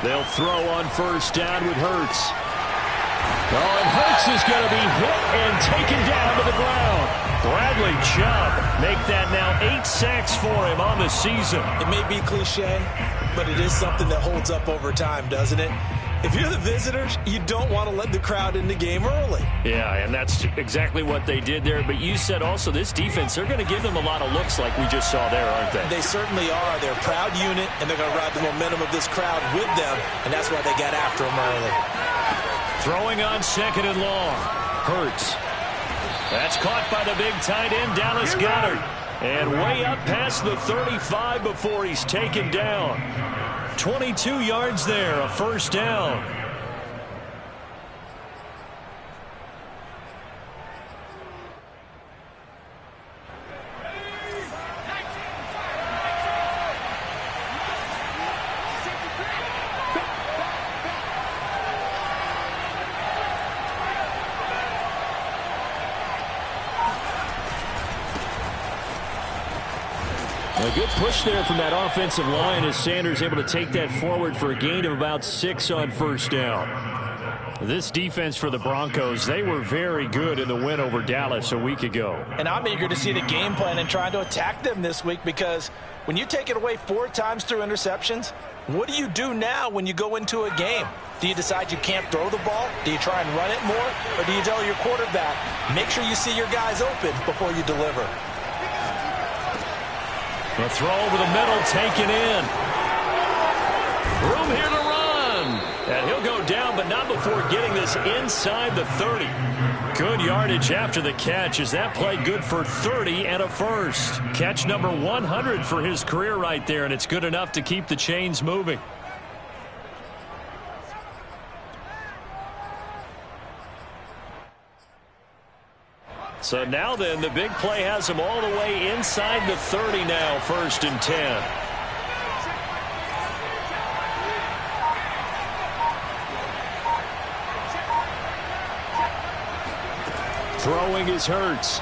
They'll throw on first down with Hurts. Oh, and Hurts is going to be hit and taken down to the ground. Bradley Chubb make that now 8 sacks for him on the season. It may be cliche, but it is something that holds up over time, doesn't it? If you're the visitors, you don't want to let the crowd in the game early. Yeah, and that's exactly what they did there. But you said also this defense, they're going to give them a lot of looks like we just saw there, aren't they? They certainly are. They're a proud unit, and they're going to ride the momentum of this crowd with them, and that's why they got after them early. Throwing on second and long. Hurts. That's caught by the big tight end, Dallas Goedert. And way up past the 35 before he's taken down. 22 yards there, a first down. A good push there from that offensive line as Sanders able to take that forward for a gain of about 6 on first down. This defense for the Broncos, they were very good in the win over Dallas a week ago. And I'm eager to see the game plan and trying to attack them this week, because when you take it away 4 times through interceptions, what do you do now when you go into a game? Do you decide you can't throw the ball? Do you try and run it more? Or do you tell your quarterback, make sure you see your guys open before you deliver? The throw over the middle taken in. Room here to run. And he'll go down, but not before getting this inside the 30. Good yardage after the catch as that play good for 30 and a first. Catch number 100 for his career right there, and it's good enough to keep the chains moving. So now then, the big play has him all the way inside the 30 now, 1st and 10. Throwing is Hurts.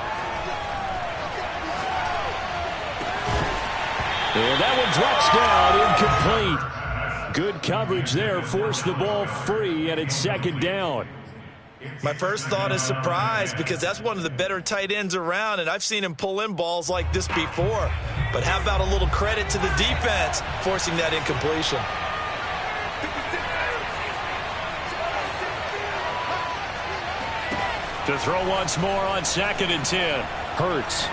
And that one drops down, incomplete. Good coverage there, forced the ball free, and it's 2nd down. My first thought is surprise, because that's one of the better tight ends around, and I've seen him pull in balls like this before. But how about a little credit to the defense forcing that incompletion? To throw once more on 2nd and 10. Hurts.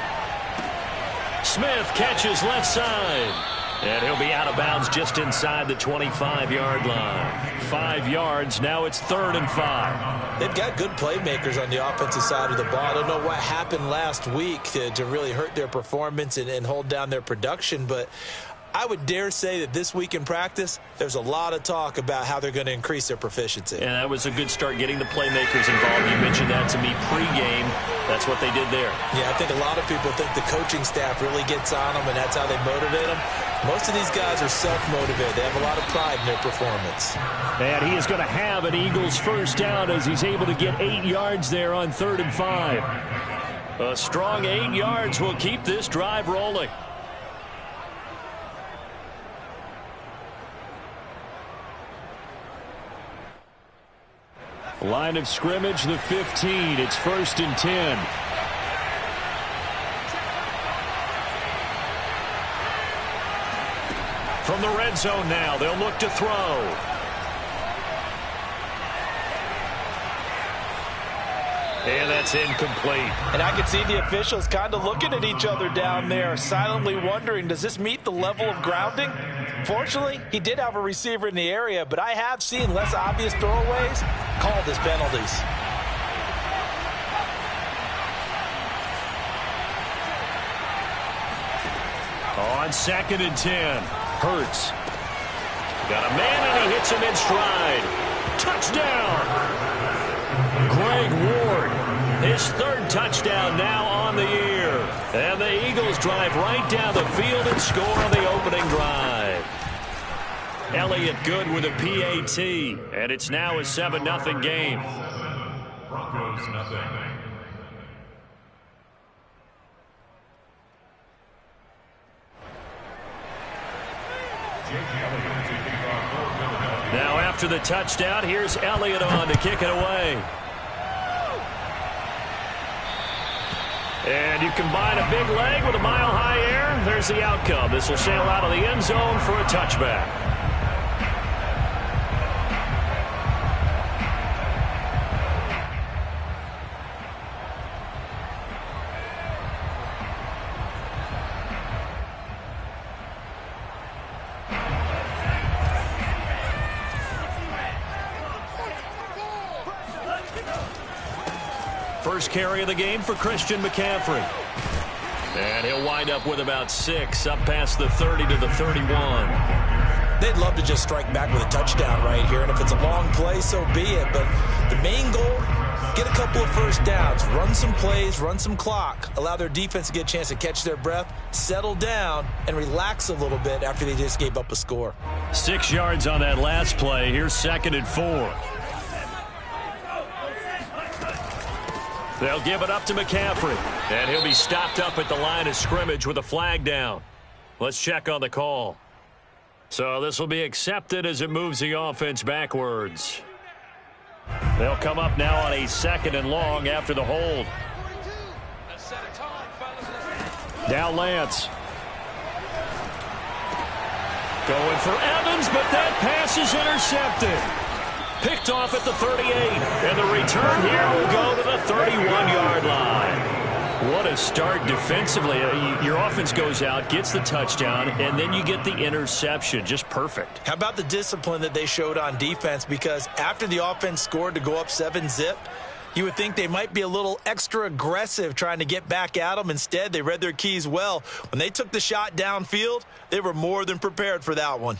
Smith catches left side. And he'll be out of bounds just inside the 25-yard line. 5 yards, now it's 3rd and 5. They've got good playmakers on the offensive side of the ball. I don't know what happened last week to really hurt their performance and hold down their production, but I would dare say that this week in practice, there's a lot of talk about how they're going to increase their proficiency. And that was a good start, getting the playmakers involved. You mentioned that to me pregame. That's what they did there. Yeah, I think a lot of people think the coaching staff really gets on them, and that's how they motivate them. Most of these guys are self-motivated. They have a lot of pride in their performance. And he is going to have an Eagles first down as he's able to get 8 yards there on 3rd and 5. A strong 8 yards will keep this drive rolling. Line of scrimmage, the 15. It's 1st and 10. From the red zone now, they'll look to throw. And that's incomplete. And I can see the officials kind of looking at each other down there, silently wondering, does this meet the level of grounding? Fortunately, he did have a receiver in the area, but I have seen less obvious throwaways called as penalties. On 2nd and 10, Hurts. Got a man, and he hits him in stride. Touchdown! Greg Ward, his 3rd touchdown now on the year. And the Eagles drive right down the field and score on the opening drive. Elliott Good with a PAT, and it's now a 7-0 game. Broncos nothing. Now after the touchdown, here's Elliott on to kick it away. And you combine a big leg with a mile-high air, there's the outcome. This will sail out of the end zone for a touchback. First carry of the game for Christian McCaffrey. And he'll wind up with about 6, up past the 30 to the 31. They'd love to just strike back with a touchdown right here, and if it's a long play, so be it. But the main goal, get a couple of first downs, run some plays, run some clock, allow their defense to get a chance to catch their breath, settle down, and relax a little bit after they just gave up a score. 6 yards on that last play. Here's 2nd and 4. They'll give it up to McCaffrey. And he'll be stopped up at the line of scrimmage with a flag down. Let's check on the call. So this will be accepted as it moves the offense backwards. They'll come up now on a 2nd and long after the hold. Now Lance. Going for Evans, but that pass is intercepted. Picked off at the 38, and the return here will go to the 31-yard line. What a start defensively. Your offense goes out, gets the touchdown, and then you get the interception. Just perfect. How about the discipline that they showed on defense? Because after the offense scored to go up 7-zip, you would think they might be a little extra aggressive trying to get back at them. Instead, they read their keys well. When they took the shot downfield, they were more than prepared for that one.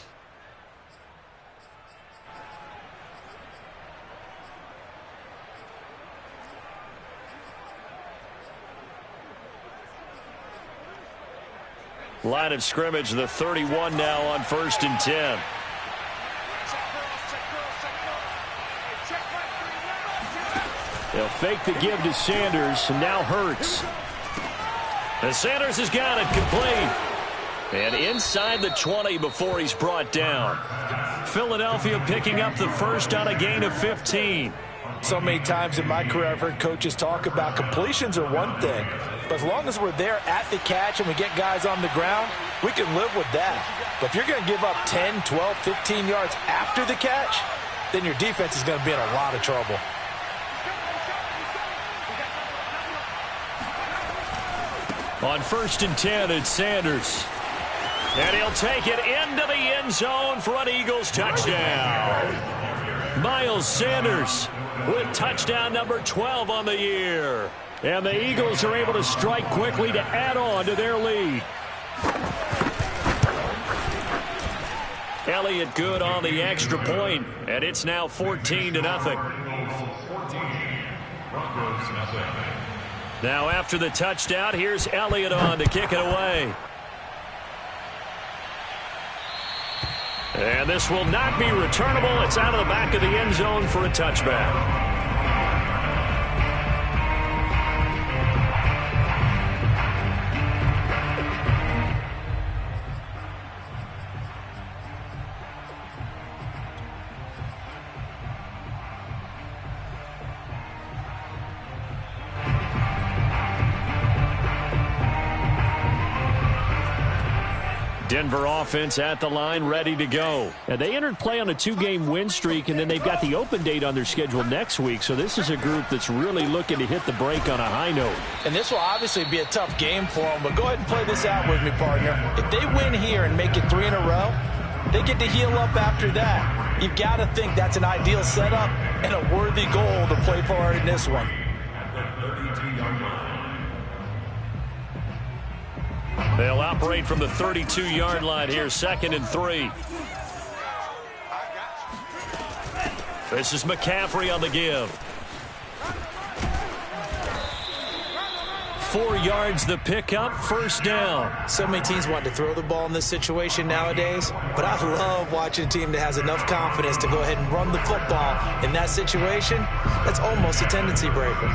Line of scrimmage, the 31 now on 1st and 10. They'll fake the give to Sanders, and now Hurts. And Sanders has got it complete. And inside the 20 before he's brought down. Philadelphia picking up the first on a gain of 15. So many times in my career I've heard coaches talk about completions are one thing, but as long as we're there at the catch and we get guys on the ground, we can live with that. But if you're going to give up 10, 12, 15 yards after the catch, then your defense is going to be in a lot of trouble. On 1st and 10, it's Sanders. And he'll take it into the end zone for an Eagles touchdown. Miles Sanders with touchdown number 12 on the year. And the Eagles are able to strike quickly to add on to their lead. Elliott good on the extra point, and it's now 14-0. Now after the touchdown, here's Elliott on to kick it away. And this will not be returnable. It's out of the back of the end zone for a touchback. Denver offense at the line, ready to go. And they entered play on a 2-game win streak, and then they've got the open date on their schedule next week. So this is a group that's really looking to hit the break on a high note. And this will obviously be a tough game for them, but go ahead and play this out with me, partner. If they win here and make it 3 in a row, they get to heal up after that. You've got to think that's an ideal setup and a worthy goal to play for in this one. They'll operate from the 32-yard line here, 2nd and 3. This is McCaffrey on the give. 4 yards the pickup, first down. So many teams want to throw the ball in this situation nowadays, but I love watching a team that has enough confidence to go ahead and run the football. In that situation, that's almost a tendency breaker.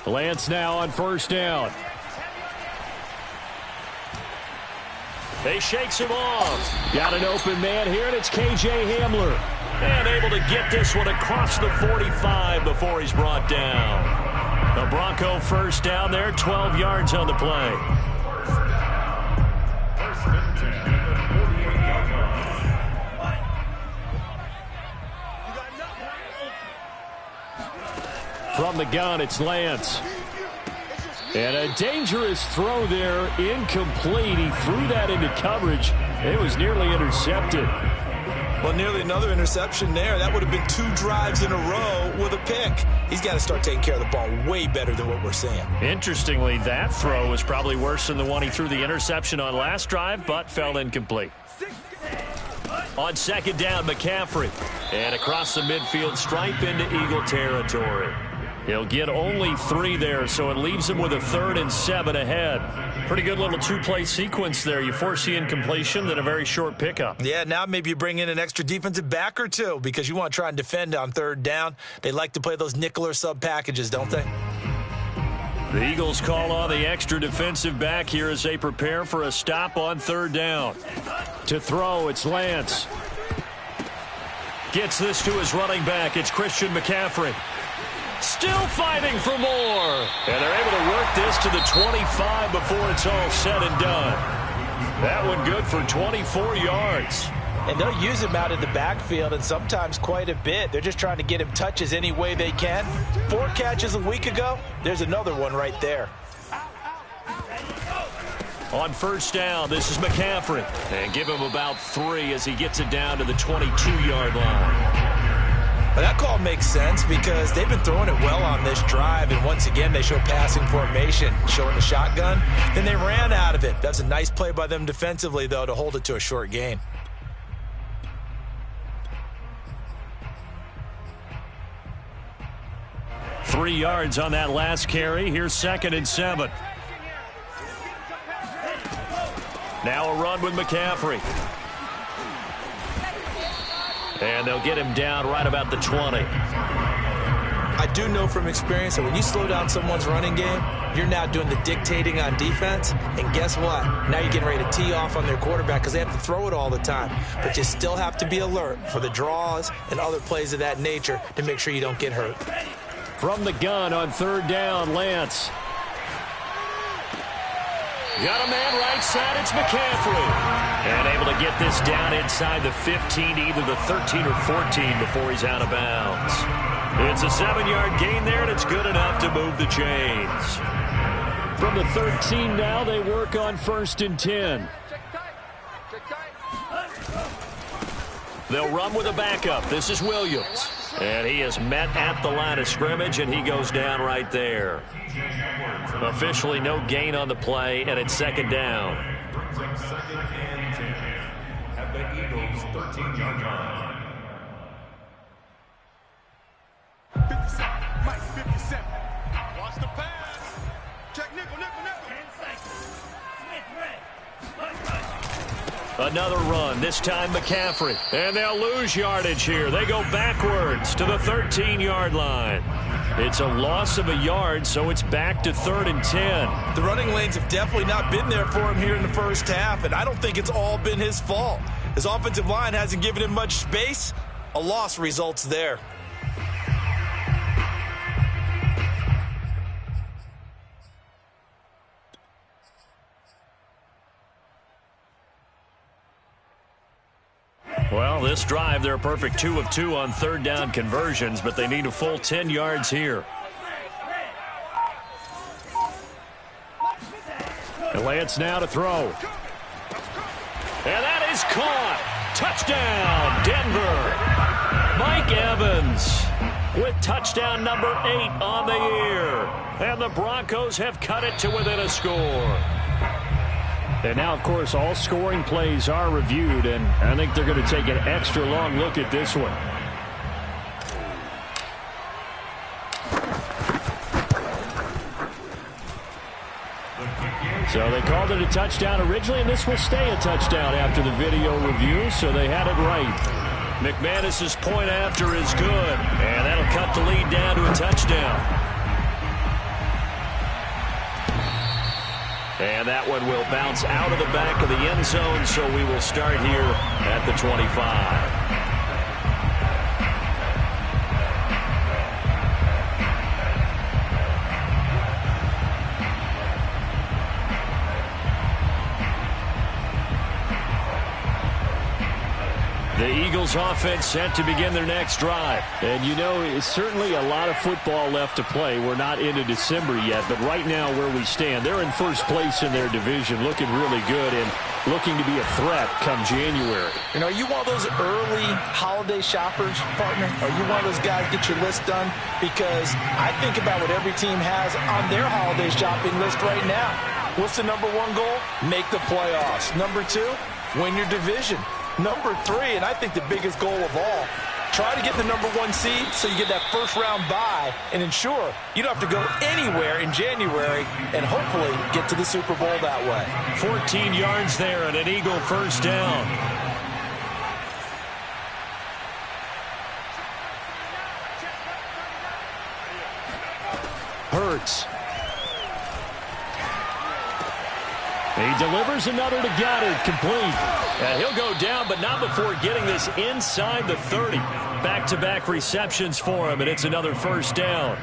Lance now on first down. He shakes him off. Got an open man here, and it's K.J. Hamler. And able to get this one across the 45 before he's brought down. The Bronco first down there, 12 yards on the play. From the gun, it's Lance. And a dangerous throw there, incomplete. He threw that into coverage. It was nearly intercepted. Well, nearly another interception there. That would have been 2 drives in a row with a pick. He's got to start taking care of the ball way better than what we're seeing. Interestingly, that throw was probably worse than the one he threw the interception on last drive, but fell incomplete. On second down, McCaffrey. And across the midfield stripe into Eagle territory. He'll get only 3 there, so it leaves him with a 3rd and 7 ahead. Pretty good little 2-play sequence there. You force the incompletion, then a very short pickup. Yeah, now maybe you bring in an extra defensive back or 2 because you want to try and defend on 3rd down. They like to play those nickel or sub packages, don't they? The Eagles call on the extra defensive back here as they prepare for a stop on 3rd down. To throw, it's Lance. Gets this to his running back. It's Christian McCaffrey. Still fighting for more. And they're able to work this to the 25 before it's all said and done. That one good for 24 yards. And they'll use him out in the backfield, and sometimes quite a bit. They're just trying to get him touches any way they can. 4 catches a week ago. There's another one right there. On first down, this is McCaffrey. And give him about 3 as he gets it down to the 22-yard line. Well, that call makes sense because they've been throwing it well on this drive, and once again they show passing formation, showing the shotgun. Then they ran out of it. That's a nice play by them defensively, though, to hold it to a short gain. Three yards on that last carry. Here's 2nd and 7. Now a run with McCaffrey. And they'll get him down right about the 20. I do know from experience that when you slow down someone's running game, you're now doing the dictating on defense. And guess what? Now you're getting ready to tee off on their quarterback because they have to throw it all the time. But you still have to be alert for the draws and other plays of that nature to make sure you don't get hurt. From the gun on 3rd down, Lance. Got a man right side, it's McCaffrey. And able to get this down inside the 15, either the 13 or 14 before he's out of bounds. It's a 7-yard gain there, and it's good enough to move the chains. From the 13 now, they work on 1st and 10. They'll run with a backup. This is Williams. And he is met at the line of scrimmage, and he goes down right there. Officially no gain on the play, and it's 2nd down. Brings up 2nd and 10 at the Eagles' 13-yard line. 57, Mike 57. Watch the pass. Check nickel. Another run, this time McCaffrey. And they'll lose yardage here. They go backwards to the 13-yard line. It's a loss of a yard, so it's back to 3rd and 10. The running lanes have definitely not been there for him here in the first half, and I don't think it's all been his fault. His offensive line hasn't given him much space. A loss results there. Well, this drive, they're a perfect 2 of 2 on 3rd down conversions, but they need a full 10 yards here. And Lance now to throw. And that is caught. Touchdown, Denver. Mike Evans with touchdown number 8 on the year. And the Broncos have cut it to within a score. And now, of course, all scoring plays are reviewed, and I think they're going to take an extra long look at this one. So they called it a touchdown originally, and this will stay a touchdown after the video review, so they had it right. McManus's point after is good, and that'll cut the lead down to a touchdown. And that one will bounce out of the back of the end zone, so we will start here at the 25. The Eagles offense set to begin their next drive. And you know, it's certainly a lot of football left to play. We're not into December yet, but right now where we stand, they're in first place in their division, looking really good and looking to be a threat come January. And are you one of those early holiday shoppers, partner? Are you one of those guys get your list done? Because I think about what every team has on their holiday shopping list right now. What's the number one goal? Make the playoffs. Number two, win your division. Number three, and I think the biggest goal of all, try to get the number one seed so you get that first round bye and ensure you don't have to go anywhere in January and hopefully get to the Super Bowl that way. 14 yards there and an Eagle first down. Hurts. He delivers another to Goddard, complete. And he'll go down, but not before getting this inside the 30. Back-to-back receptions for him, and it's another first down.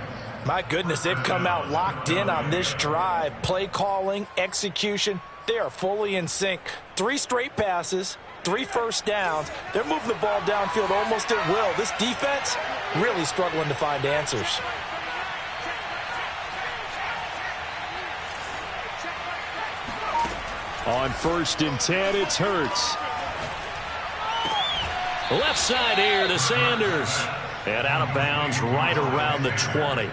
My goodness, they've come out locked in on this drive. Play calling, execution, they are fully in sync. 3 straight passes, 3 first downs. They're moving the ball downfield almost at will. This defense really struggling to find answers. On 1st and 10, it's Hurts. Left side here to Sanders. And out of bounds right around the 20.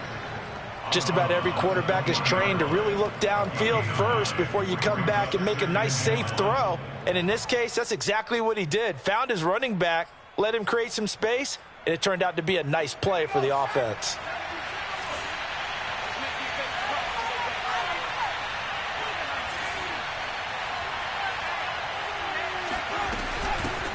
Just about every quarterback is trained to really look downfield first before you come back and make a nice, safe throw. And in this case, that's exactly what he did. Found his running back, let him create some space, and it turned out to be a nice play for the offense.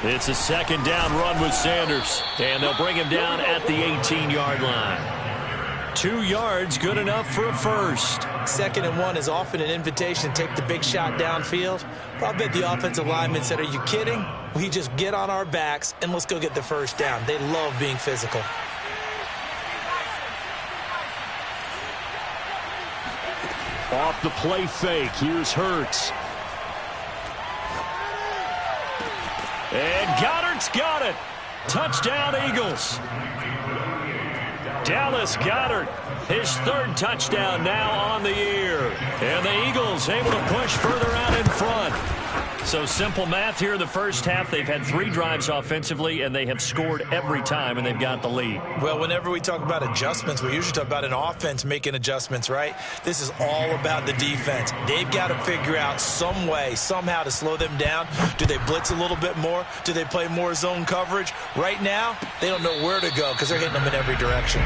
It's a second down run with Sanders, and they'll bring him down at the 18-yard line. 2 yards, good enough for a first. 2nd and 1 is often an invitation to take the big shot downfield. I bet the offensive lineman said, are you kidding? We just get on our backs and let's go get the first down. They love being physical. Off the play fake, here's Hurts. And Goddard's got it. Touchdown, Eagles. Dallas Goedert, his 3rd touchdown now on the year. And the Eagles able to push further out in front. So simple math here in the first half. They've had 3 drives offensively, and they have scored every time, and they've got the lead. Well, whenever we talk about adjustments, we usually talk about an offense making adjustments, right? This is all about the defense. They've got to figure out some way, somehow to slow them down. Do they blitz a little bit more? Do they play more zone coverage? Right now, they don't know where to go because they're hitting them in every direction.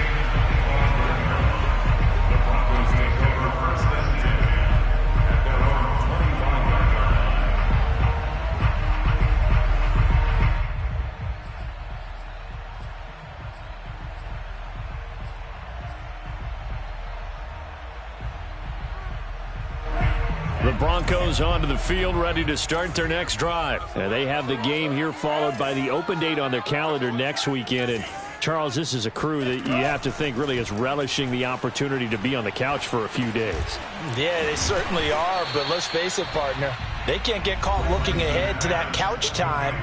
The Broncos onto the field, ready to start their next drive. And they have the game here followed by the open date on their calendar next weekend. And Charles, this is a crew that you have to think really is relishing the opportunity to be on the couch for a few days. Yeah, they certainly are, but let's face it, partner. They can't get caught looking ahead to that couch time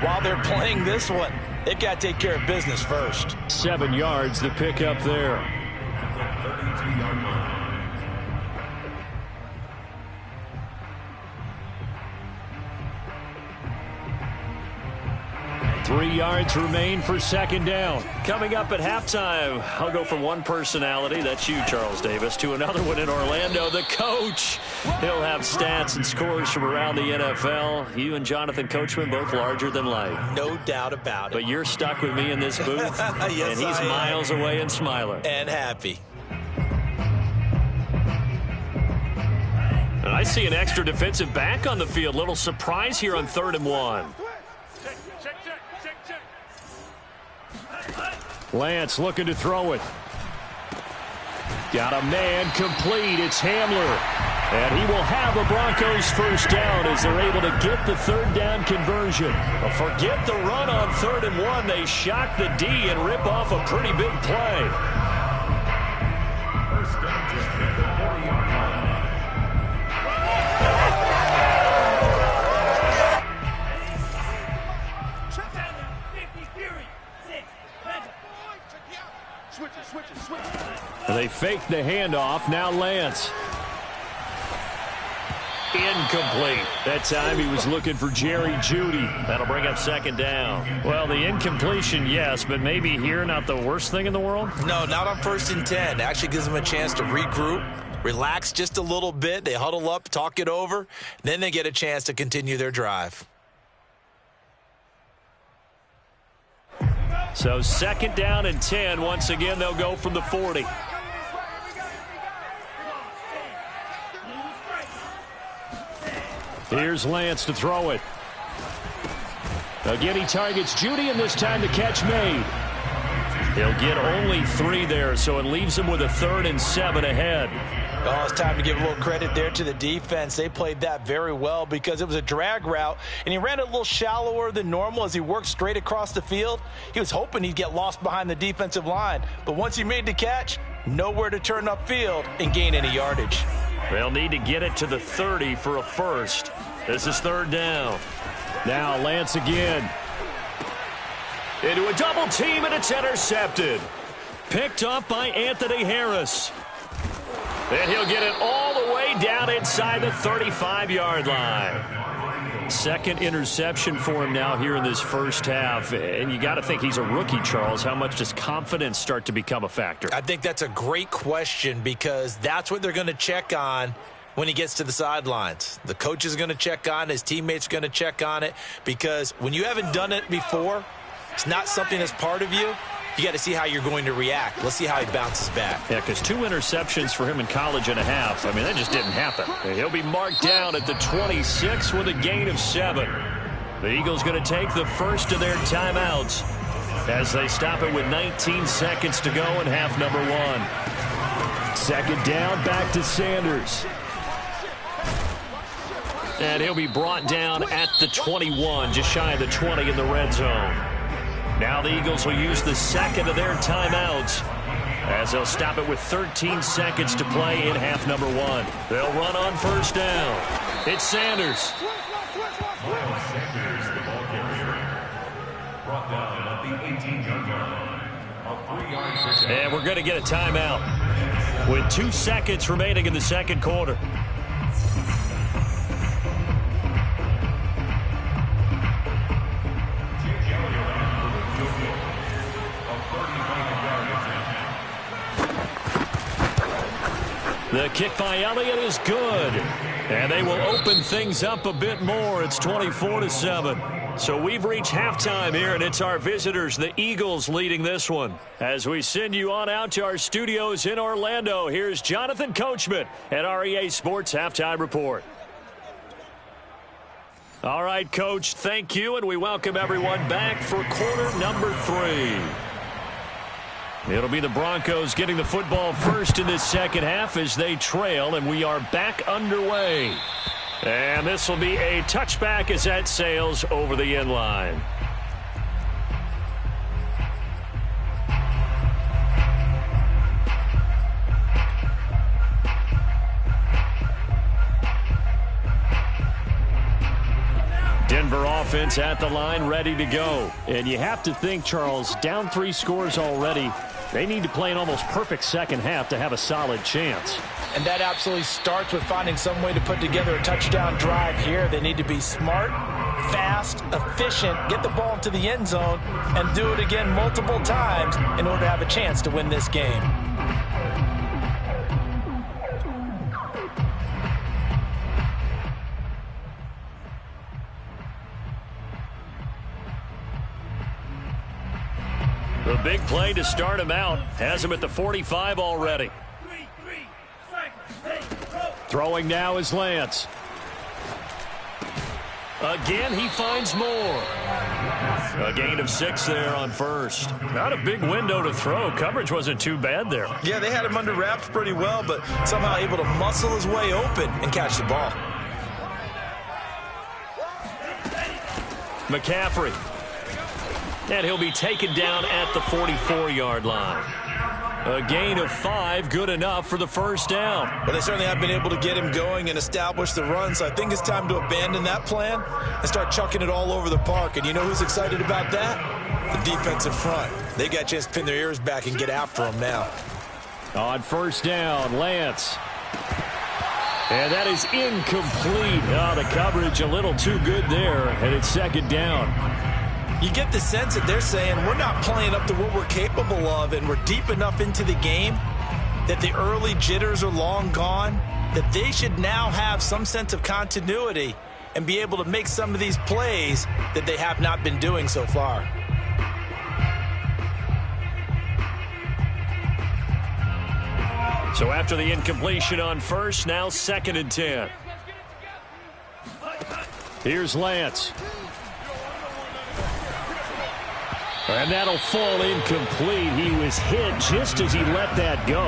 while they're playing this one. They've got to take care of business first. 7 yards, the pickup there. 32-yard line. 3 yards remain for 2nd down. Coming up at halftime, I'll go from one personality, that's you, Charles Davis, to another one in Orlando, the coach. He'll have stats and scores from around the NFL. You and Jonathan Coachman, both larger than life. No doubt about it. But you're stuck with me in this booth, yes, and he's miles away and smiling. And happy. And I see an extra defensive back on the field. Little surprise here on 3rd and 1. Lance looking to throw it. Got a man complete. It's Hamler. And he will have a Broncos first down as they're able to get the third down conversion. Well, forget the run on 3rd and 1. They shock the D and rip off a pretty big play. First down to the 40-yard line. They fake the handoff. Now Lance. Incomplete. That time he was looking for Jerry Jeudy. That'll bring up 2nd down. Well, the incompletion, yes, but maybe here not the worst thing in the world? No, not on 1st and 10. Actually gives them a chance to regroup, relax just a little bit. They huddle up, talk it over. Then they get a chance to continue their drive. So 2nd down and 10. Once again, they'll go from the 40. Here's Lance to throw it. Again, he targets Jeudy, and this time the catch made. He'll get only 3 there, so it leaves him with a 3rd and 7 ahead. Oh, it's time to give a little credit there to the defense. They played that very well because it was a drag route, and he ran it a little shallower than normal as he worked straight across the field. He was hoping he'd get lost behind the defensive line, but once he made the catch, nowhere to turn upfield and gain any yardage. They'll need to get it to the 30 for a first. This is 3rd down. Now Lance again. Into a double team, and it's intercepted. Picked up by Anthony Harris. And he'll get it all the way down inside the 35-yard line. 2nd interception for him now here in this first half. And you got to think he's a rookie, Charles. How much does confidence start to become a factor? I think that's a great question because that's what they're going to check on when he gets to the sidelines. The coach is going to check on it. His teammates are going to check on it because when you haven't done it before, it's not something that's part of you. You got to see how you're going to react. Let's see how he bounces back. Yeah, because 2 interceptions for him in college and a half. I mean, that just didn't happen. He'll be marked down at the 26 with a gain of 7. The Eagles going to take the first of their timeouts as they stop it with 19 seconds to go in half number 1. 2nd down, back to Sanders. And he'll be brought down at the 21, just shy of the 20 in the red zone. Now the Eagles will use the 2nd of their timeouts as they'll stop it with 13 seconds to play in half number 1. They'll run on 1st down. It's Sanders. Miles Sanders, the ball carrier, brought down at the 18-yard line. A 3-yard pickup. And we're going to get a timeout with 2 seconds remaining in the 2nd quarter. The kick by Elliott is good. And they will open things up a bit more. It's 24-7. So we've reached halftime here, and it's our visitors, the Eagles, leading this one. As we send you on out to our studios in Orlando, here's Jonathan Coachman at REA Sports Halftime Report. All right, Coach, thank you, and we welcome everyone back for quarter number 3. It'll be the Broncos getting the football first in this second half as they trail, and we are back underway. And this will be a touchback as that sails over the end line. Denver offense at the line, ready to go. And you have to think, Charles, down 3 scores already. They need to play an almost perfect second half to have a solid chance. And that absolutely starts with finding some way to put together a touchdown drive here. They need to be smart, fast, efficient, get the ball into the end zone, and do it again multiple times in order to have a chance to win this game. The big play to start him out has him at the 45 already. Throwing now is Lance. Again, he finds more. A gain of 6 there on first. Not a big window to throw. Coverage wasn't too bad there. Yeah, they had him under wraps pretty well, but somehow able to muscle his way open and catch the ball. McCaffrey. And he'll be taken down at the 44-yard line. A gain of 5, good enough for the first down. But they certainly have been able to get him going and establish the run, so I think it's time to abandon that plan and start chucking it all over the park. And you know who's excited about that? The defensive front. They got a chance to pin their ears back and get after him now. On first down, Lance. And that is incomplete. Oh, the coverage a little too good there, and it's second down. You get the sense that they're saying we're not playing up to what we're capable of, and we're deep enough into the game that the early jitters are long gone, that they should now have some sense of continuity and be able to make some of these plays that they have not been doing so far. So after the incompletion on first, now 2nd and 10. Here's Lance. And that'll fall incomplete. He was hit just as he let that go.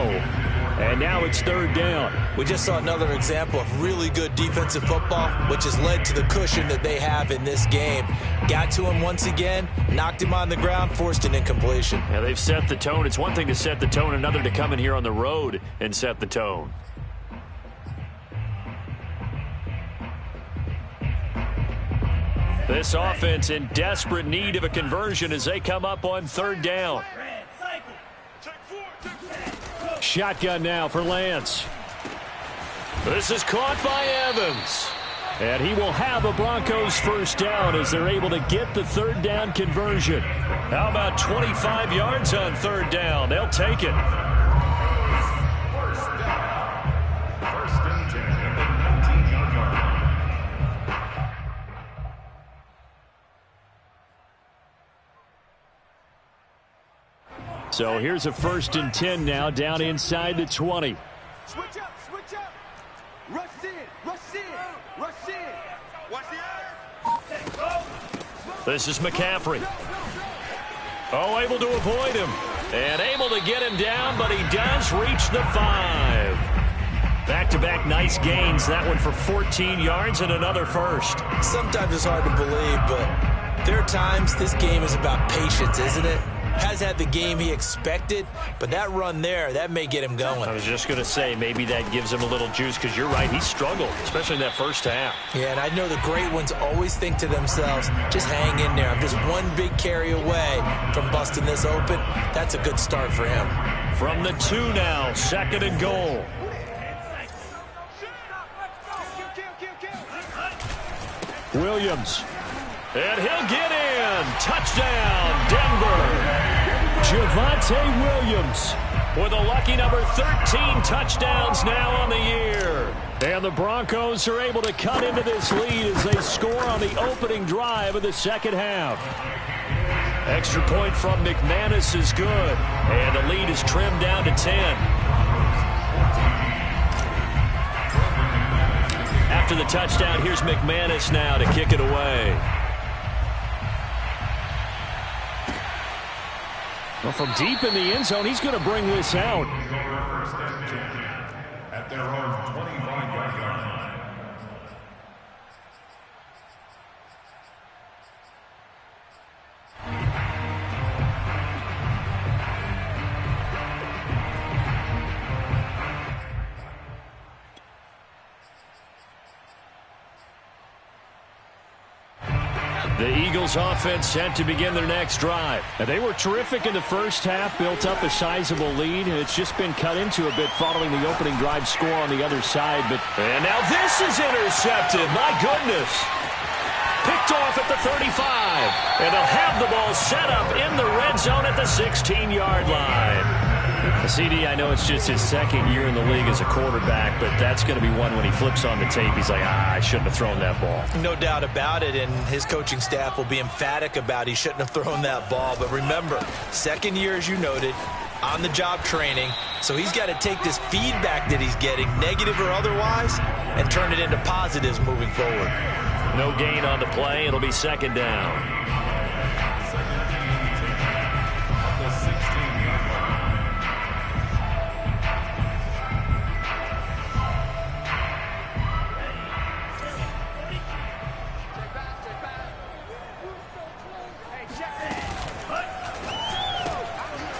And now it's 3rd down. We just saw another example of really good defensive football, which has led to the cushion that they have in this game. Got to him once again, knocked him on the ground, forced an incompletion. Yeah, they've set the tone. It's one thing to set the tone, another to come in here on the road and set the tone. This offense in desperate need of a conversion as they come up on 3rd down. Shotgun now for Lance. This is caught by Evans. And he will have a Broncos first down as they're able to get the 3rd down conversion. How about 25 yards on 3rd down? They'll take it. First and 10 at the 19-yard line. So here's a 1st and 10 now down inside the 20. Switch up, switch up. Rush in, rush in, rush in. Watch the eye. This is McCaffrey. Oh, able to avoid him. And able to get him down, but he does reach the 5. Back-to-back nice gains. That one for 14 yards and another first. Sometimes it's hard to believe, but there are times this game is about patience, isn't it? Has had the game he expected, but that run there, that may get him going. I was just going to say, maybe that gives him a little juice, because you're right, he struggled, especially in that first half. Yeah, and I know the great ones always think to themselves, just hang in there. I'm just one big carry away from busting this open. That's a good start for him. From the 2 now, 2nd and goal. Williams. And he'll get in. Touchdown, Denver. Javonte Williams with a lucky number 13 touchdowns now on the year. And the Broncos are able to cut into this lead as they score on the opening drive of the second half. Extra point from McManus is good. And the lead is trimmed down to 10. After the touchdown, here's McManus now to kick it away. Well, from deep in the end zone, he's going to bring this out. First and 10 at their own 25-yard line. The Eagles offense set to begin their next drive. And they were terrific in the first half, built up a sizable lead, and it's just been cut into a bit following the opening drive score on the other side. And now this is intercepted. My goodness. Picked off at the 35. And they'll have the ball set up in the red zone at the 16-yard line. CD, I know it's just his second year in the league as a quarterback, but that's going to be one when he flips on the tape. He's like, I shouldn't have thrown that ball. No doubt about it, and his coaching staff will be emphatic about he shouldn't have thrown that ball. But remember, second year, as you noted, on-the-job training, so he's got to take this feedback that he's getting, negative or otherwise, and turn it into positives moving forward. No gain on the play. It'll be second down.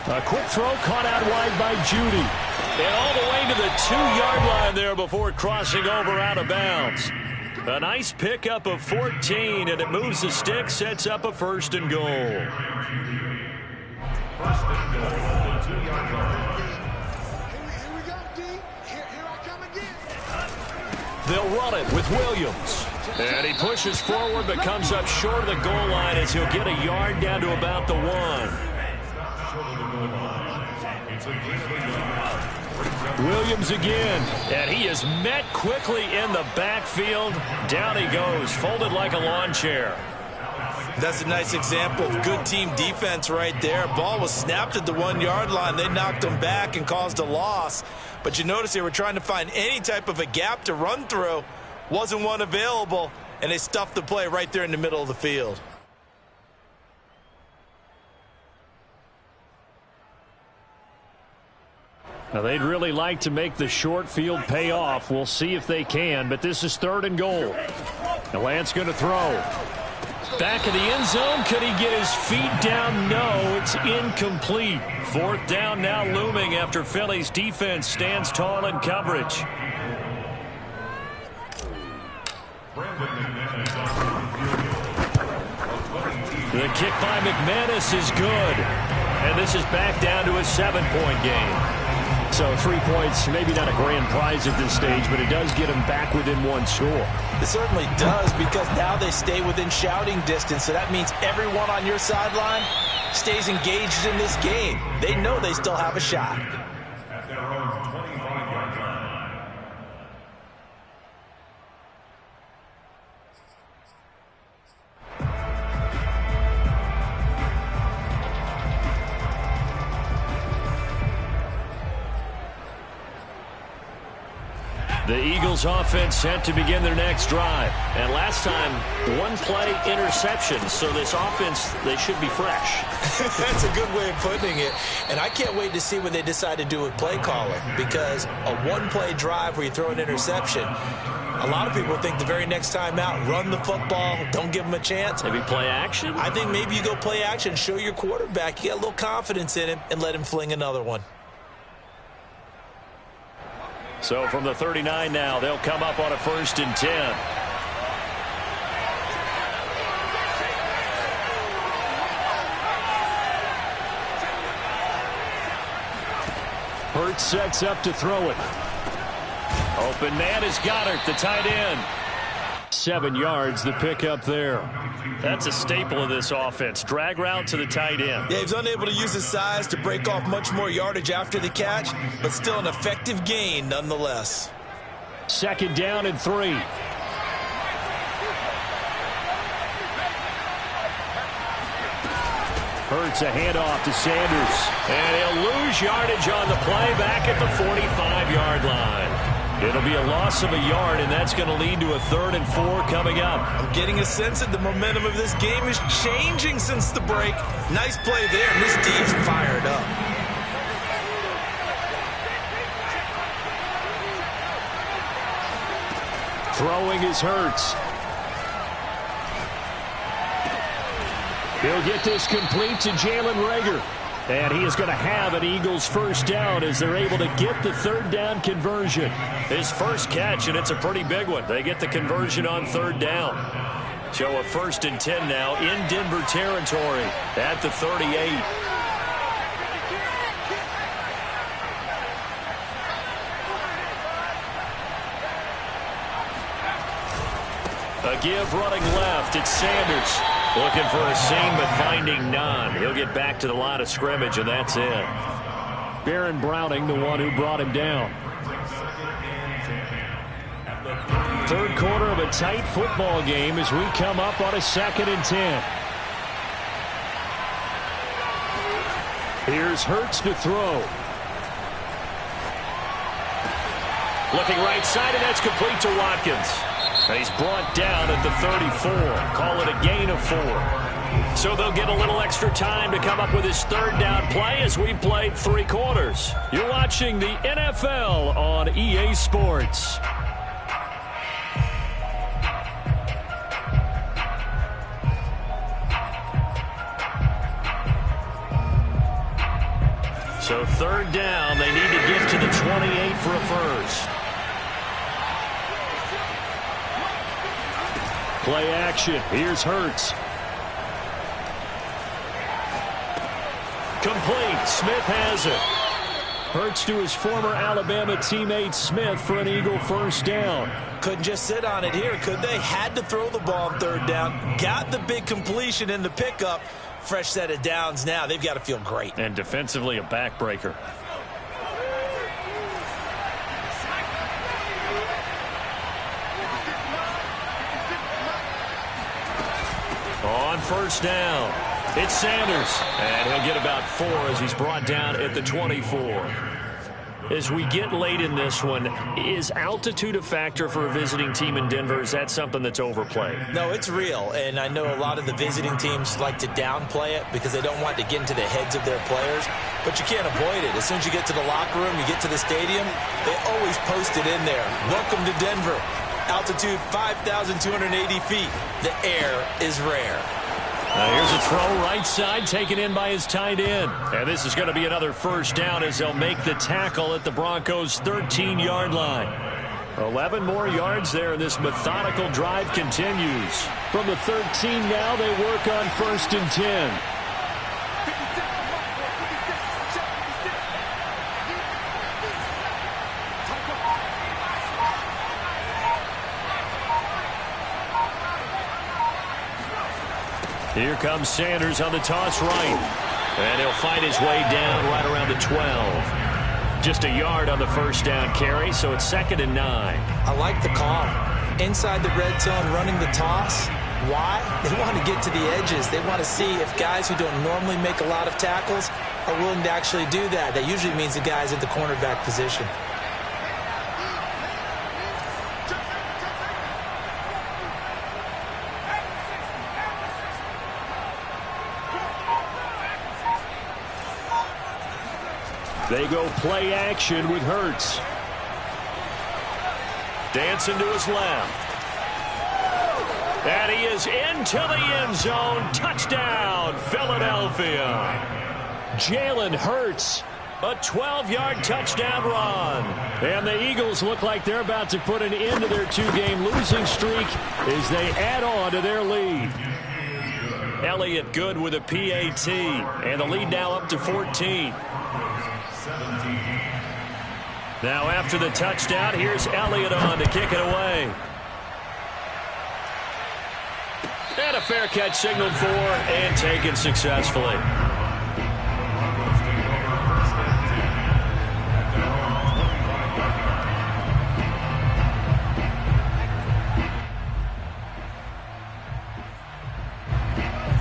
A quick throw caught out wide by Judy. And all the way to the 2-yard line there before crossing over out of bounds. A nice pickup of 14, and it moves the stick, sets up a 1st and goal. 1st and goal at the 2-yard line. Here we go, D. Here I come again. They'll run it with Williams. And he pushes forward but comes up short of the goal line as he'll get a yard down to about the 1. It's a gain of a yard. Williams again, and he is met quickly in the backfield. Down he goes, folded like a lawn chair. That's a nice example of good team defense right there. Ball was snapped at the 1-yard line. They knocked him back and caused a loss. But you notice they were trying to find any type of a gap to run through. Wasn't one available, and they stuffed the play right there in the middle of the field. Now, they'd really like to make the short field pay off. We'll see if they can, but this is 3rd and goal. Now, Lance going to throw. Back of the end zone. Could he get his feet down? No, it's incomplete. 4th down now looming after Philly's defense stands tall in coverage. The kick by McManus is good. And this is back down to a 7-point game. So 3 points, maybe not a grand prize at this stage, but it does get them back within 1 score. It certainly does, because now they stay within shouting distance. So that means everyone on your sideline stays engaged in this game. They know they still have a shot. At their own 25-yard line. The Eagles offense set to begin their next drive. And last time, 1-play interception. So this offense, they should be fresh. That's a good way of putting it. And I can't wait to see what they decide to do with play calling, because a 1-play drive where you throw an interception, a lot of people think the very next time out, run the football, don't give them a chance. Maybe play action? I think maybe you go play action, show your quarterback, you get a little confidence in him, and let him fling another one. So from the 39 now, they'll come up on a 1st and 10. Hurts sets up to throw it. Open man is Goddard, the tight end. 7 yards, the pickup there. That's a staple of this offense. Drag route to the tight end. Yeah, he's unable to use his size to break off much more yardage after the catch, but still an effective gain nonetheless. 2nd down and 3. Hurts a handoff to Sanders. And he'll lose yardage on the play back at the 45-yard line. It'll be a loss of a yard, and that's going to lead to a 3rd and 4 coming up. I'm getting a sense that the momentum of this game is changing since the break. Nice play there, and this D is fired up. Throwing is Hurts. He'll get this complete to Jalen Reagor. And he is going to have an Eagles 1st down as they're able to get the 3rd down conversion. His first catch, and it's a pretty big one. They get the conversion on 3rd down. So a 1st and 10 now in Denver territory at the 38. A give running left. It's Sanders. Looking for a seam, but finding none. He'll get back to the line of scrimmage, and that's it. Baron Browning, the one who brought him down. 3rd quarter of a tight football game as we come up on a 2nd and 10. Here's Hurts to throw. Looking right side, and that's complete to Watkins. And he's brought down at the 34. Call it a gain of 4. So they'll get a little extra time to come up with his third down play as we've played 3 quarters. You're watching the NFL on EA Sports. So third down, they need to get to the 28 for a first. Play action. Here's Hurts. Complete. Smith has it. Hurts to his former Alabama teammate Smith for an Eagle first down. Couldn't just sit on it here, could they? Had to throw the ball on third down. Got the big completion in the pickup. Fresh set of downs now. They've got to feel great. And defensively, a backbreaker. On first down, it's Sanders. And he'll get about 4 as he's brought down at the 24. As we get late in this one, is altitude a factor for a visiting team in Denver? Is that something that's overplayed? No, it's real, and I know a lot of the visiting teams like to downplay it because they don't want to get into the heads of their players, but you can't avoid it. As soon as you get to the locker room, you get to the stadium, they always post it in there. Welcome to Denver. Altitude 5,280 feet. The air is rare. Here's a throw right side taken in by his tight end. And this is going to be another first down as they'll make the tackle at the Broncos' 13-yard line. 11 more yards there, and this methodical drive continues. From the 13 now, they work on 1st and 10. Here comes Sanders on the toss right. And he'll find his way down right around the 12. Just a yard on the first down carry, so it's 2nd and 9. I like the call. Inside the red zone, running the toss. Why? They want to get to the edges. They want to see if guys who don't normally make a lot of tackles are willing to actually do that. That usually means the guy's at the cornerback position. They go play action with Hurts. Dancing to his left. And he is into the end zone. Touchdown, Philadelphia. Jalen Hurts, a 12-yard touchdown run. And the Eagles look like they're about to put an end to their 2-game losing streak as they add on to their lead. Elliott good with a PAT. And the lead now up to 14. Now after the touchdown, here's Elliott on to kick it away. And a fair catch signaled for and taken successfully.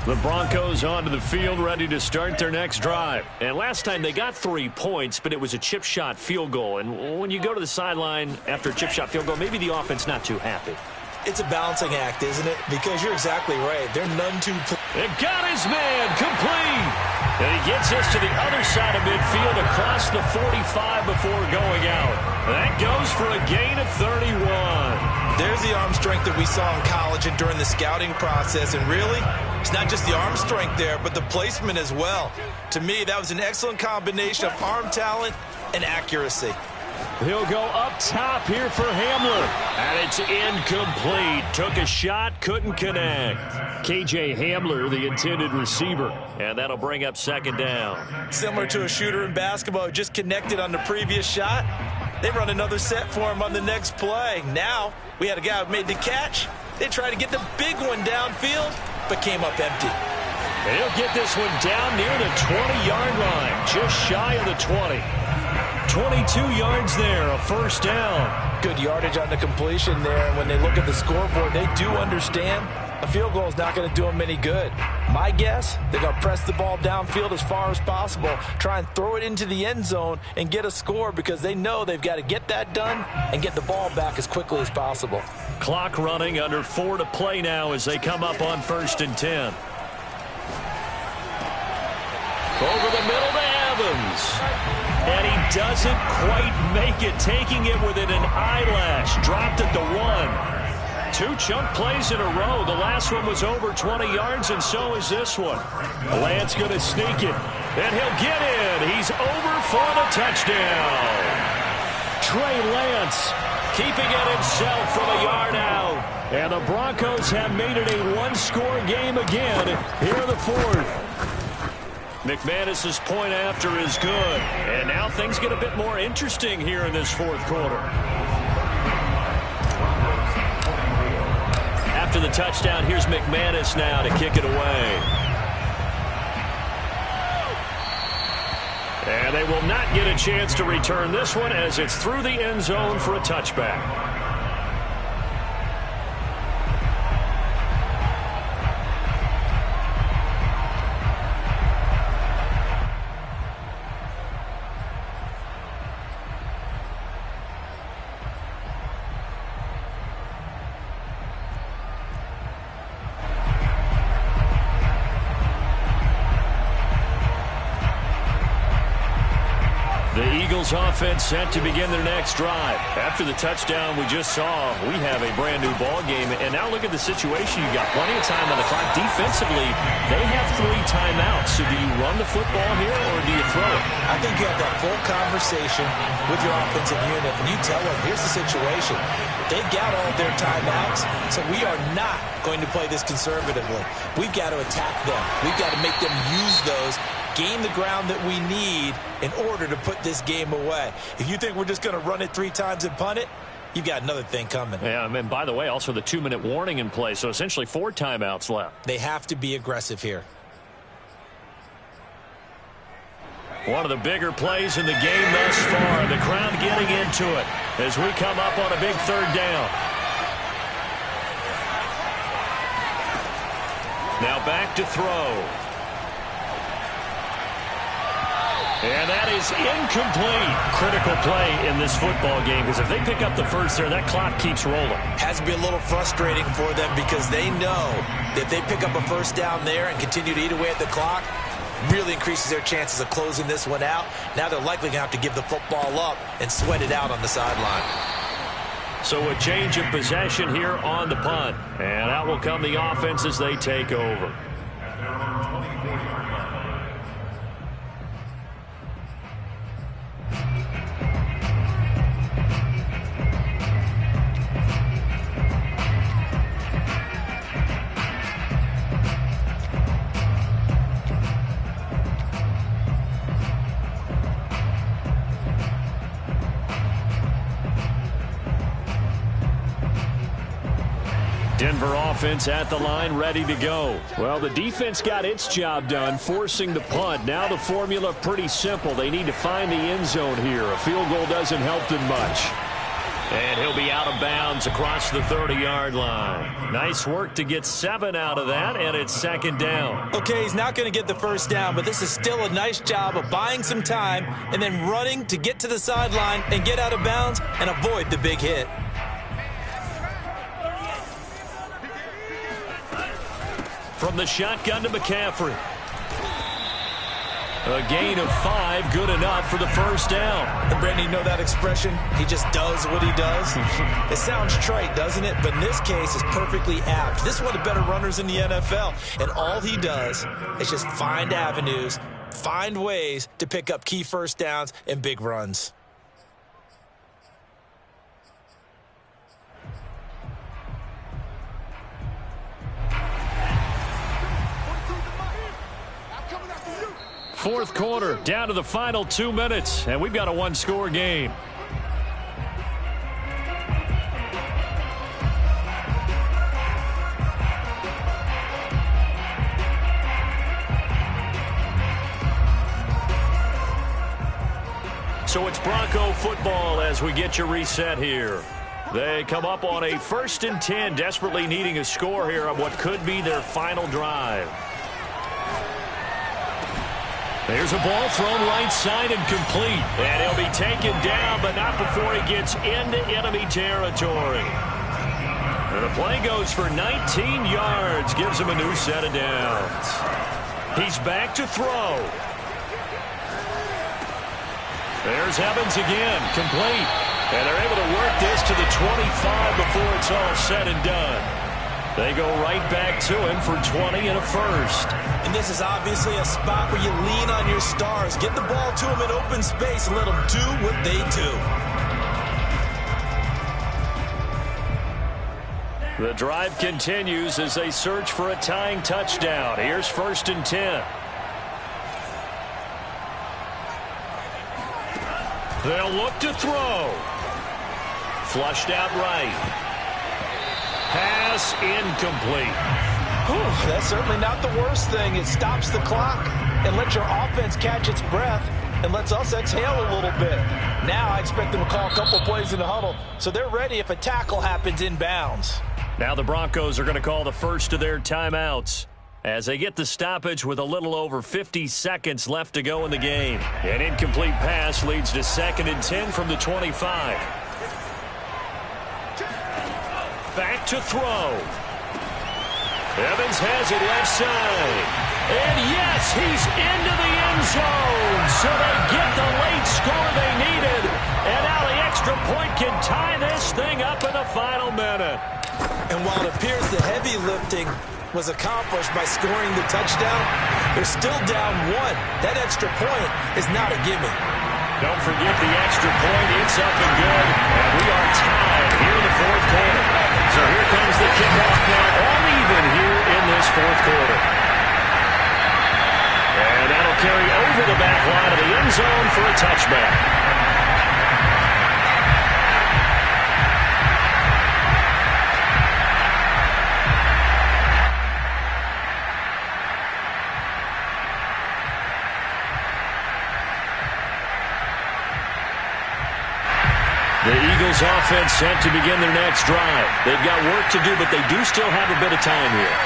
The Broncos onto the field, ready to start their next drive. And last time they got 3 points, but it was a chip shot field goal. And when you go to the sideline after a chip shot field goal, maybe the offense not too happy. It's a balancing act, isn't it? Because you're exactly right. They're none too... And got his man complete. And he gets us to the other side of midfield across the 45 before going out. That goes for a gain of 31. There's the arm strength that we saw in college and during the scouting process. And really, it's not just the arm strength there, but the placement as well. To me, that was an excellent combination of arm talent and accuracy. He'll go up top here for Hamler. And it's incomplete. Took a shot, couldn't connect. KJ Hamler, the intended receiver. And that'll bring up 2nd down. Similar to a shooter in basketball who just connected on the previous shot. They run another set for him on the next play. Now, we had a guy who made the catch. They tried to get the big one downfield, but came up empty. And he'll get this one down near the 20-yard line, just shy of the 20. 22 yards there, a first down. Good yardage on the completion there. And when they look at the scoreboard, they do understand a field goal is not going to do them any good. My guess, they're going to press the ball downfield as far as possible, try and throw it into the end zone and get a score because they know they've got to get that done and get the ball back as quickly as possible. Clock running, under 4 to play now as they come up on 1st and 10. Over the middle to Evans. And he doesn't quite make it, taking it within an eyelash. Dropped at the 1. 2 chunk plays in a row. The last one was over 20 yards, and so is this one. Lance going to sneak it, and he'll get in. He's over for the touchdown. Trey Lance keeping it himself from a yard out. And the Broncos have made it a one-score game again here in the 4th. McManus's point after is good. And now things get a bit more interesting here in this 4th quarter. After the touchdown, here's McManus now to kick it away. And they will not get a chance to return this one as it's through the end zone for a touchback. Offense set to begin their next drive. After the touchdown we just saw, we have a brand new ball game. And now look at the situation. You've got plenty of time on the clock. Defensively, they have 3 timeouts. So do you run the football here or do you throw it? I think you have that full conversation with your offensive unit, and you tell them, here's the situation. They've got all their timeouts, so we are not going to play this conservatively. We've got to attack them. We've got to make them use those, gain the ground that we need in order to put this game away. If you think we're just going to run it 3 times and punt it, you've got another thing coming. Yeah, and by the way, also the 2-minute warning in play, so essentially 4 timeouts left. They have to be aggressive here. One of the bigger plays in the game thus far. The crowd getting into it as we come up on a big 3rd down. Now back to throw. And that is incomplete. Critical play in this football game because if they pick up the first there, that clock keeps rolling. Has to be a little frustrating for them because they know that if they pick up a first down there and continue to eat away at the clock, really increases their chances of closing this one out. Now they're likely going to have to give the football up and sweat it out on the sideline. So a change of possession here on the punt. And out will come the offense as they take over. Denver offense at the line, ready to go. Well, the defense got its job done, forcing the punt. Now the formula pretty simple. They need to find the end zone here. A field goal doesn't help them much. And he'll be out of bounds across the 30-yard line. Nice work to get 7 out of that, and it's 2nd down. Okay, he's not going to get the first down, but this is still a nice job of buying some time and then running to get to the sideline and get out of bounds and avoid the big hit. From the shotgun to McCaffrey. A gain of 5, good enough for the first down. And Brandon, you know that expression? He just does what he does. It sounds trite, doesn't it? But in this case, it's perfectly apt. This is one of the better runners in the NFL. And all he does is just find avenues, find ways to pick up key first downs and big runs. Fourth quarter, down to the final 2 minutes, and we've got a one-score game. So it's Bronco football as we get you reset here. They come up on a 1st and 10, desperately needing a score here on what could be their final drive. There's a ball thrown right side and complete. And he'll be taken down, but not before he gets into enemy territory. And the play goes for 19 yards, gives him a new set of downs. He's back to throw. There's Evans again, complete. And they're able to work this to the 25 before it's all said and done. They go right back to him for 20 and a first. And this is obviously a spot where you lean on your stars. Get the ball to them in open space and let them do what they do. The drive continues as they search for a tying touchdown. Here's 1st and 10. They'll look to throw. Flushed out right. Pass incomplete. Whew, that's certainly not the worst thing. It stops the clock and lets your offense catch its breath and lets us exhale a little bit. Now I expect them to call a couple plays in the huddle so they're ready if a tackle happens inbounds. Now the Broncos are going to call the first of their timeouts as they get the stoppage with a little over 50 seconds left to go in the game. An incomplete pass leads to 2nd and 10 from the 25. Back to throw. Evans has it left side. And yes, he's into the end zone. So they get the late score they needed. And now the extra point can tie this thing up in the final minute. And while it appears the heavy lifting was accomplished by scoring the touchdown, they're still down 1. That extra point is not a gimme. Don't forget the extra point. It's up and good. And we are tied here in the 4th quarter. So here comes the kickoff now, all even here in this 4th quarter. And that'll carry over the back line of the end zone for a touchback. The Eagles offense set to begin their next drive. They've got work to do, but they do still have a bit of time here.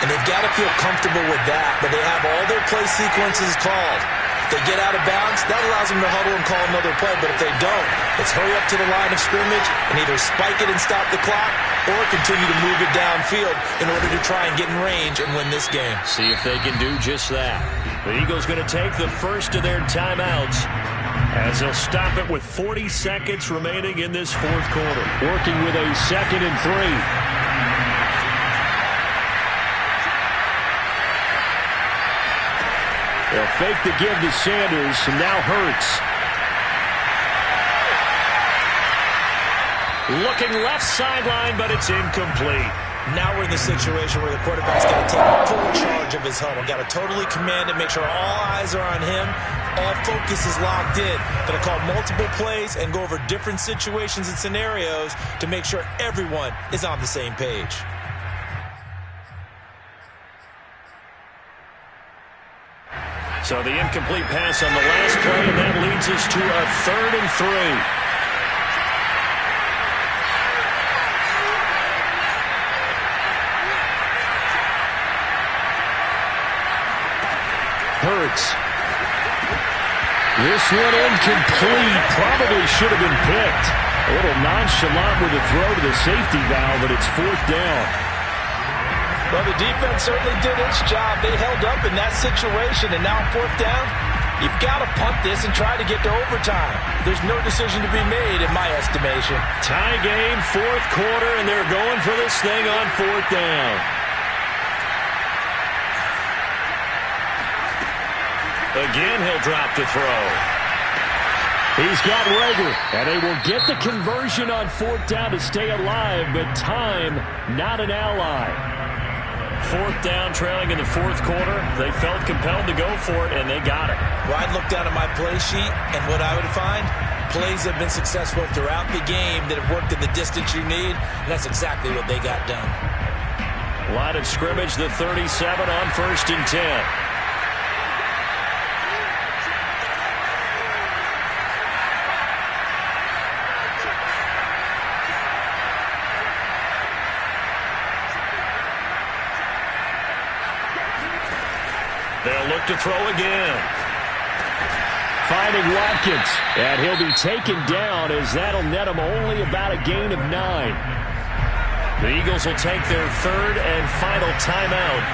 And they've got to feel comfortable with that, but they have all their play sequences called. If they get out of bounds, that allows them to huddle and call another play, but if they don't, it's hurry up to the line of scrimmage and either spike it and stop the clock or continue to move it downfield in order to try and get in range and win this game. See if they can do just that. The Eagles going to take the first of their timeouts as they'll stop it with 40 seconds remaining in this 4th quarter. Working with a 2nd and 3. They'll fake the give to Sanders, and now Hurts. Looking left sideline, but it's incomplete. Now we're in the situation where the quarterback's got to take full charge of his huddle. Got to totally command it, make sure all eyes are on him. All focus is locked in. Got to call multiple plays and go over different situations and scenarios to make sure everyone is on the same page. So the incomplete pass on the last play, and that leads us to a 3rd and 3. Hurts. This one incomplete. Probably should have been picked. A little nonchalant with a throw to the safety valve, but it's 4th down. Well, the defense certainly did its job. They held up in that situation, and now 4th down, you've got to punt this and try to get to overtime. There's no decision to be made in my estimation. Tie game, 4th quarter, and they're going for this thing on 4th down. Again, he'll drop to throw. He's got Rager, and they will get the conversion on 4th down to stay alive, but time, not an ally. 4th down, trailing in the 4th quarter. They felt compelled to go for it, and they got it. Well, I'd look down at my play sheet, and what I would find, plays have been successful throughout the game that have worked in the distance you need, and that's exactly what they got done. Line of scrimmage, the 37 on 1st and 10. They'll look to throw again. finding Watkins. And he'll be taken down as that'll net him only about a gain of 9. The Eagles will take their third and final timeout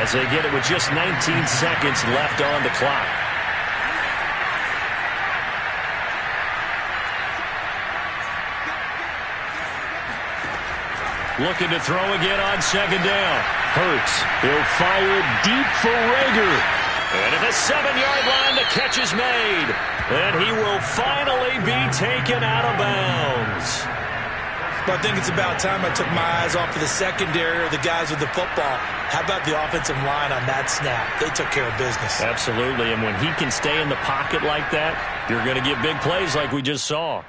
as they get it with just 19 seconds left on the clock. Looking to throw again on second down. Hurts. He'll fire it deep for Rager. And at the 7-yard line, the catch is made. And he will finally be taken out of bounds. But I think it's about time I took my eyes off of the secondary or the guys with the football. How about the offensive line on that snap? They took care of business. Absolutely. And when he can stay in the pocket like that, you're going to get big plays like we just saw.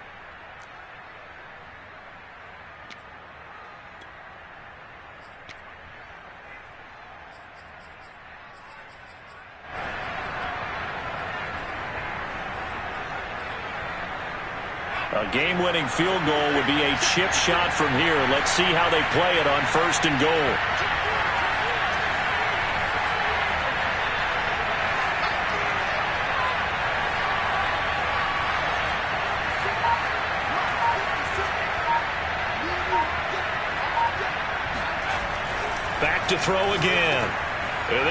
A game-winning field goal would be a chip shot from here. Let's see how they play it on 1st and goal. Back to throw again.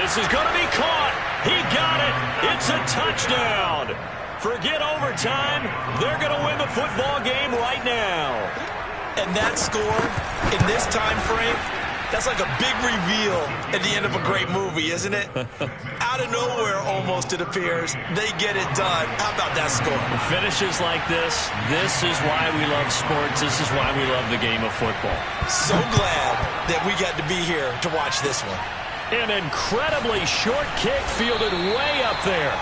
This is going to be caught. He got it. It's a touchdown. Forget overtime. They're going to win the football game right now. And that score in this time frame, that's like a big reveal at the end of a great movie, isn't it? Out of nowhere, almost, it appears, they get it done. How about that score? Finishes like this is why we love sports. This is why we love the game of football. So glad that we got to be here to watch this one. An incredibly short kick fielded way up there.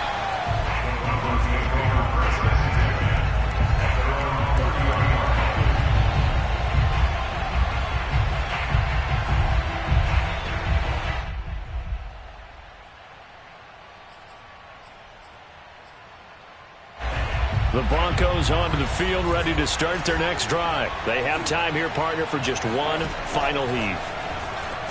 The Broncos onto the field, ready to start their next drive. They have time here, partner, for just one final heave.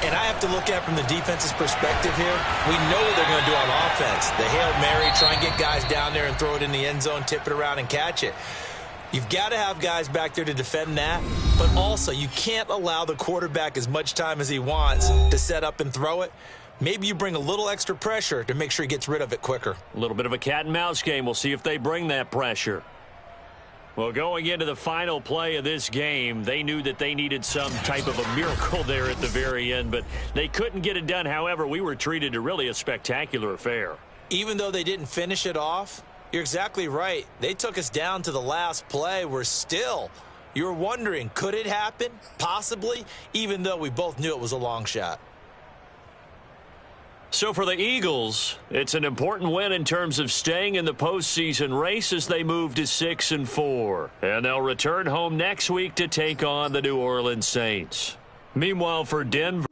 And I have to look at it from the defense's perspective here. We know what they're going to do on offense. The Hail Mary, try and get guys down there and throw it in the end zone, tip it around and catch it. You've got to have guys back there to defend that, but also you can't allow the quarterback as much time as he wants to set up and throw it. Maybe you bring a little extra pressure to make sure he gets rid of it quicker. A little bit of a cat and mouse game. We'll see if they bring that pressure. Well, going into the final play of this game, they knew that they needed some type of a miracle there at the very end, but they couldn't get it done. However, we were treated to really a spectacular affair. Even though they didn't finish it off, you're exactly right. They took us down to the last play. We're still, you were wondering, could it happen? Possibly, even though we both knew it was a long shot. So for the Eagles, it's an important win in terms of staying in the postseason race as they move to 6-4. And they'll return home next week to take on the New Orleans Saints. Meanwhile, for Denver,